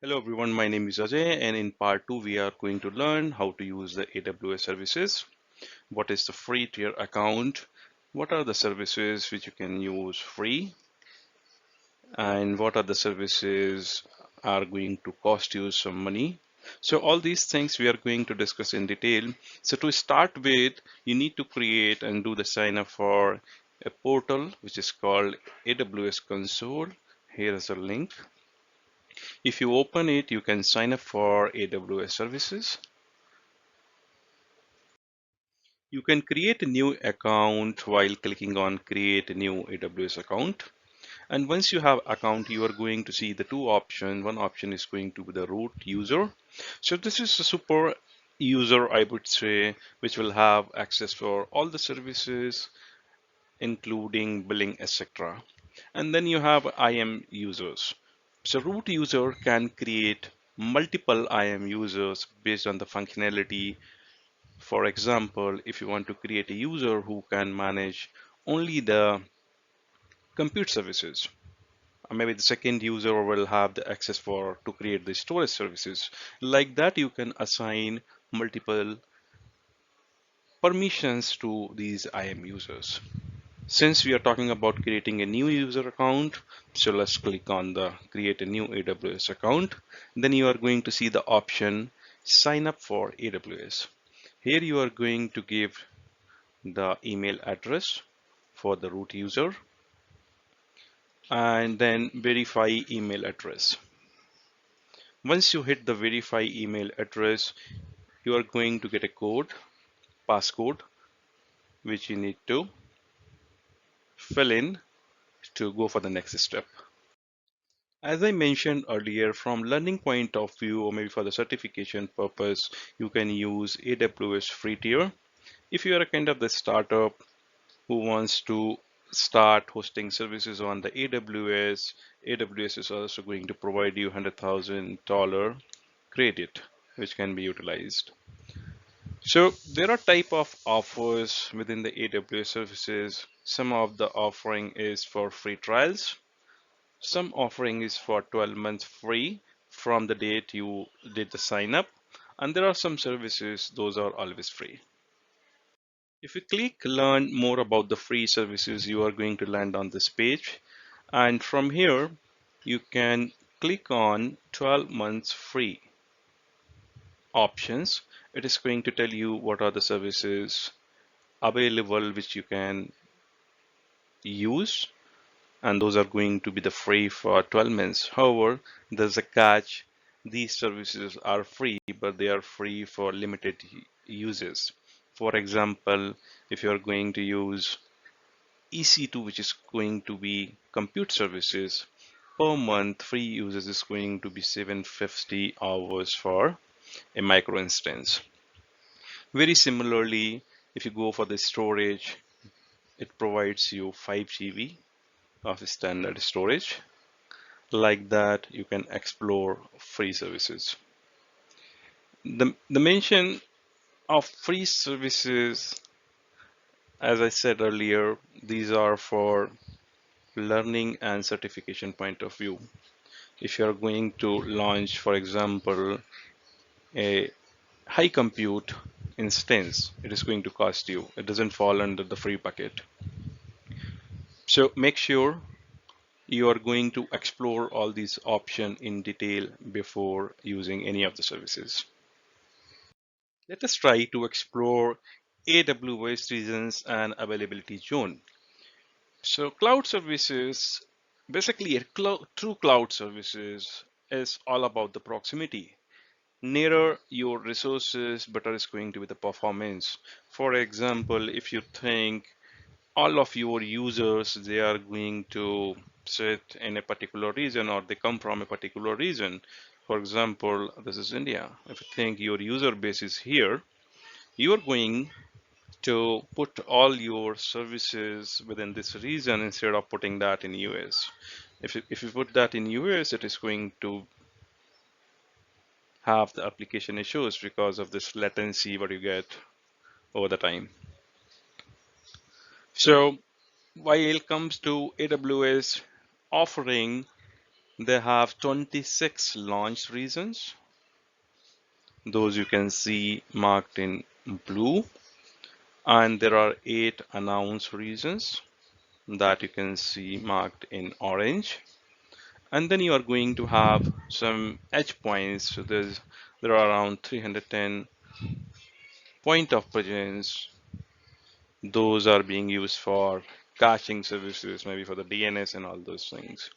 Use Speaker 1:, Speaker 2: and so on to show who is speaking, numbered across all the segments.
Speaker 1: Hello everyone, my name is Ajay, and in part 2 we are going to learn how to use the AWS services. What is the free tier account? What are the services which you can use free? And what are the services are going to cost you some money? So all these things we are going to discuss in detail. So to start with, you need to create and do the sign up for a portal which is called AWS Console. Here is a link. If you open it, you can sign up for AWS services. You can create a new account while clicking on create a new AWS account. And once you have account, you are going to see the two options. One option is going to be the root user. So this is a super user, I would say, which will have access for all the services, including billing, etc. And then you have IAM users. So root user can create multiple IAM users based on the functionality. For example, if you want to create a user who can manage only the compute services, maybe the second user will have the access for to create the storage services. Like that, you can assign multiple permissions to these IAM users. Since we are talking about creating a new user account, so let's click on the create a new AWS account. Then you are going to see the option sign up for AWS. Here you are going to give the email address for the root user and then verify email address. Once you hit the verify email address, you are going to get a code, passcode, which you need to fill in to go for the next step. As I mentioned earlier, from learning point of view or maybe for the certification purpose, you can use AWS Free Tier. If you are a kind of the startup who wants to start hosting services on the AWS, AWS is also going to provide you $100,000 credit, which can be utilized. So there are type of offers within the AWS services. Some of the offering is for free trials. Some offering is for 12 months free from the date you did the sign up. And there are some services, those are always free. If you click learn more about the free services, you are going to land on this page. And from here, you can click on 12 months free options. It is going to tell you what are the services available which you can use, and those are going to be the free for 12 months. However, there's a catch. These services are free, but they are free for limited uses. For example, if you're going to use EC2, which is going to be compute services, per month free users is going to be 750 hours for a micro instance. Very similarly, if you go for the storage, it provides you 5 GB of standard storage. Like that, you can explore free services. The mention of free services, as I said earlier, these are for learning and certification point of view. If you are going to launch, for example, a high compute instance, it is going to cost you. It doesn't fall under the free bucket. So make sure you are going to explore all these options in detail before using any of the services. Let us try to explore AWS Reasons and Availability Zone. So cloud services, basically true cloud services is all about the proximity. Nearer your resources, better is going to be the performance. For example, if you think all of your users, they are going to sit in a particular region or they come from a particular region. For example, this is India. If you think your user base is here, you are going to put all your services within this region instead of putting that in US. If you put that in US, it is going to have the application issues because of this latency what you get over the time. So while it comes to AWS offering They have 26 launch reasons. Those you can see marked in blue. And there are 8 announce reasons that you can see marked in orange. And then you are going to have some edge points. So there are around 310 point of presence. Those are being used for caching services, maybe for the DNS and all those things.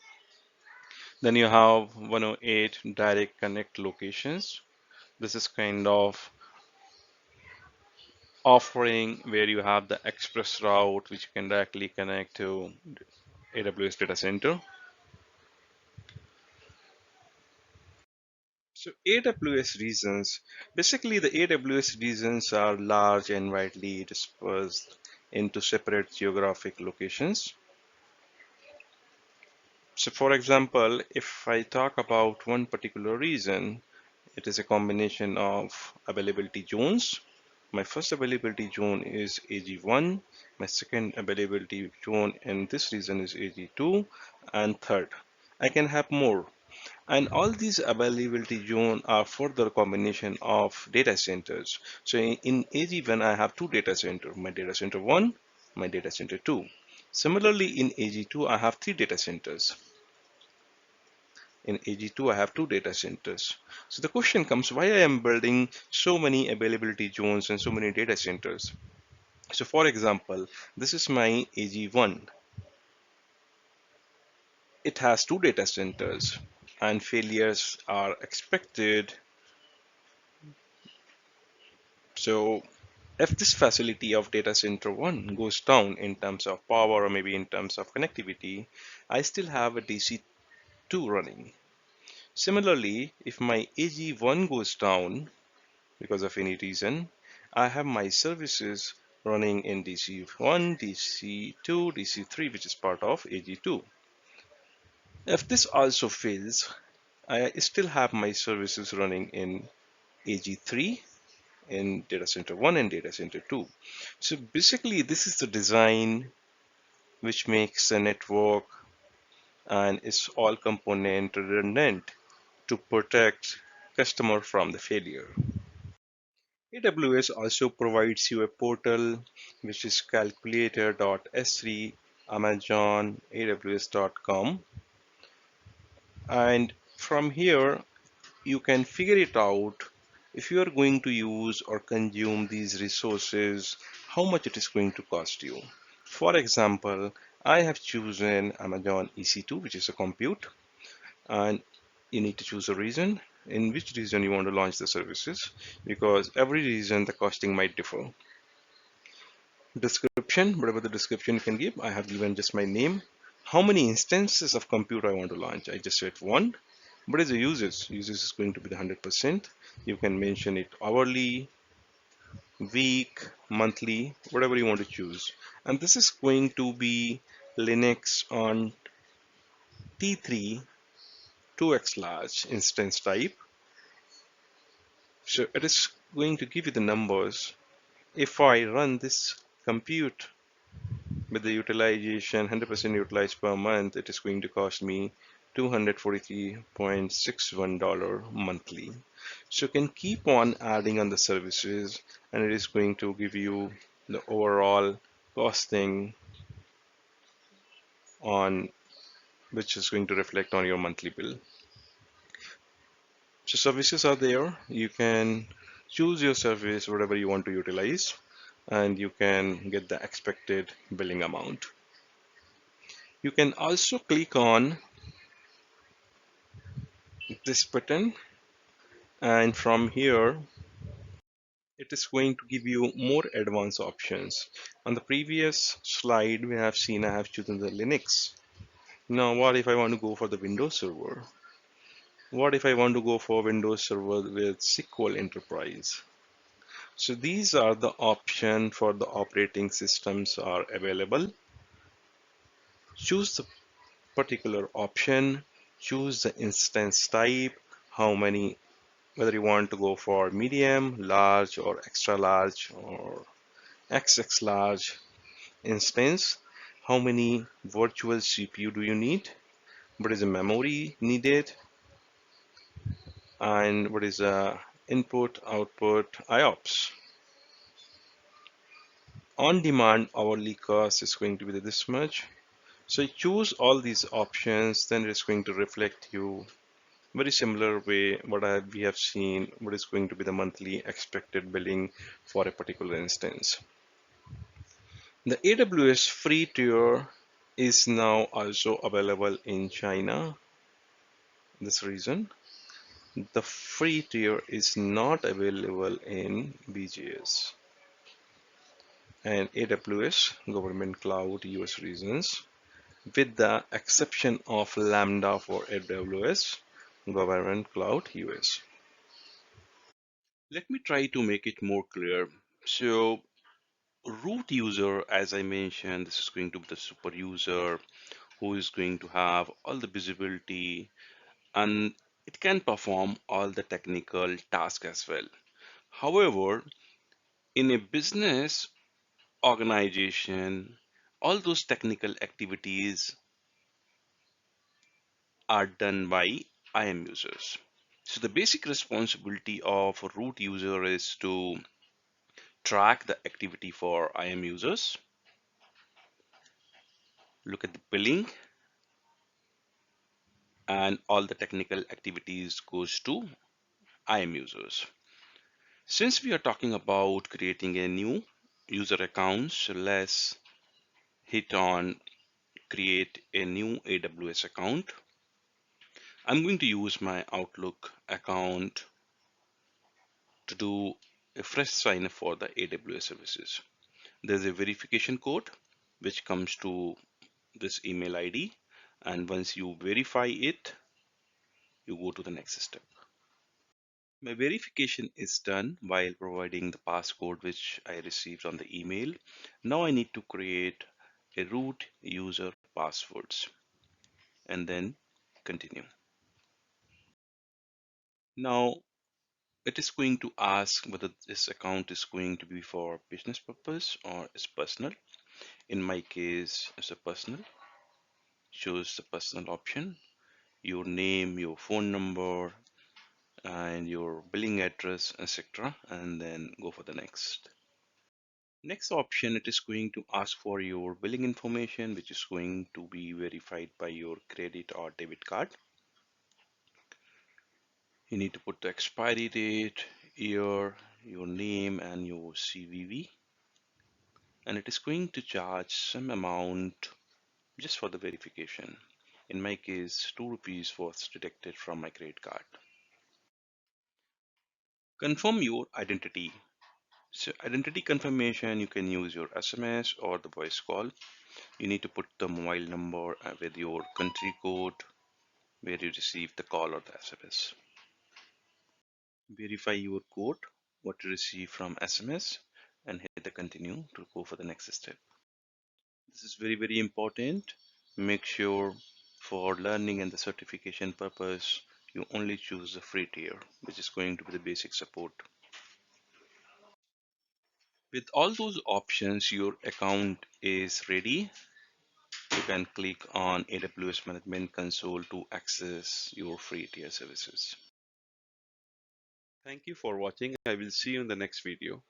Speaker 1: Then you have 108 direct connect locations. This is kind of offering where you have the express route which you can directly connect to AWS data center. So AWS regions, basically the AWS regions are large and widely dispersed into separate geographic locations. So for example, if I talk about one particular region, it is a combination of availability zones. My first availability zone is AG1, my second availability zone in this region is AG2, and third. I can have more. And all these availability zones are further combination of data centers. So in AG1, I have 2 data centers, my data center 1, my data center 2. Similarly, in AG2, I have 3 data centers. In AG2, I have 2 data centers. So the question comes, why I am building so many availability zones and so many data centers? So for example, this is my AG1. It has 2 data centers and failures are expected. So if this facility of data center 1 goes down in terms of power or maybe in terms of connectivity, I still have a DC2 running. Similarly, if my AG1 goes down because of any reason, I have my services running in DC1, DC2, DC3, which is part of AG2. If this also fails, I still have my services running in AG3, in data center 1 and data center 2. So basically, this is the design which makes a network and is all component redundant to protect customer from the failure. AWS also provides you a portal which is calculator.s3 Amazon AWS.com, and from here you can figure it out if you are going to use or consume these resources, how much it is going to cost you. For example, I have chosen Amazon EC2, which is a compute, and you need to choose a region in which region you want to launch the services, because every region the costing might differ. Description, whatever the description you can give, I have given just my name. How many instances of compute I want to launch? I just said 1. What is the usage? Usage is going to be the 100%. You can mention it hourly, week, monthly, whatever you want to choose. And this is going to be Linux on T3 2x large instance type. So it is going to give you the numbers. If I run this compute with the utilization 100% utilized per month, it is going to cost me $243.61 monthly. So you can keep on adding on the services and it is going to give you the overall costing on which is going to reflect on your monthly bill. So services are there. You can choose your service, whatever you want to utilize, and you can get the expected billing amount. You can also click on this button, and from here it is going to give you more advanced options. On the previous slide we have seen I have chosen the Linux. Now what if I want to go for the Windows Server? What if I want to go for Windows Server with SQL Enterprise? So these are the options for the operating systems are available. Choose the particular option, choose the instance type, how many, whether you want to go for medium, large or extra large or XX large instance, how many virtual CPU do you need, what is the memory needed, and what is input, output, IOPS. On demand hourly cost is going to be this much. So you choose all these options, then it's going to reflect you very similar way we have seen what is going to be the monthly expected billing for a particular instance. The AWS free tier is now also available in China. This reason the free tier is not available in BGS and AWS Government Cloud US Reasons, with the exception of Lambda for AWS Government Cloud US. Let me try to make it more clear. So root user, as I mentioned, this is going to be the super user who is going to have all the visibility, and it can perform all the technical tasks as well. However, in a business organization, all those technical activities are done by IAM users. So the basic responsibility of a root user is to track the activity for IAM users, look at the billing, and all the technical activities goes to IAM users. Since we are talking about creating a new user account, so let's hit on create a new AWS account. I'm going to use my Outlook account to do a fresh sign up for the AWS services. There's a verification code which comes to this email ID, and once you verify it, you go to the next step. My verification is done while providing the passcode which I received on the email. Now I need to create a root user passwords and then continue. Now it is going to ask whether this account is going to be for business purpose or is personal. In my case, it's a personal. Choose the personal option, your name, your phone number, and your billing address, etc. And then go for the next. Next option, it is going to ask for your billing information, which is going to be verified by your credit or debit card. You need to put the expiry date, year, your name, and your CVV. And it is going to charge some amount just for the verification. In my case, 2 rupees was deducted from my credit card. Confirm your identity. So identity confirmation, you can use your SMS or the voice call. You need to put the mobile number with your country code where you receive the call or the SMS. Verify your code, what you receive from SMS, and hit the continue to go for the next step. This is very, very important. Make sure for learning and the certification purpose, you only choose the free tier, which is going to be the basic support. With all those options, your account is ready. You can click on AWS Management Console to access your free tier services. Thank you for watching. I will see you in the next video.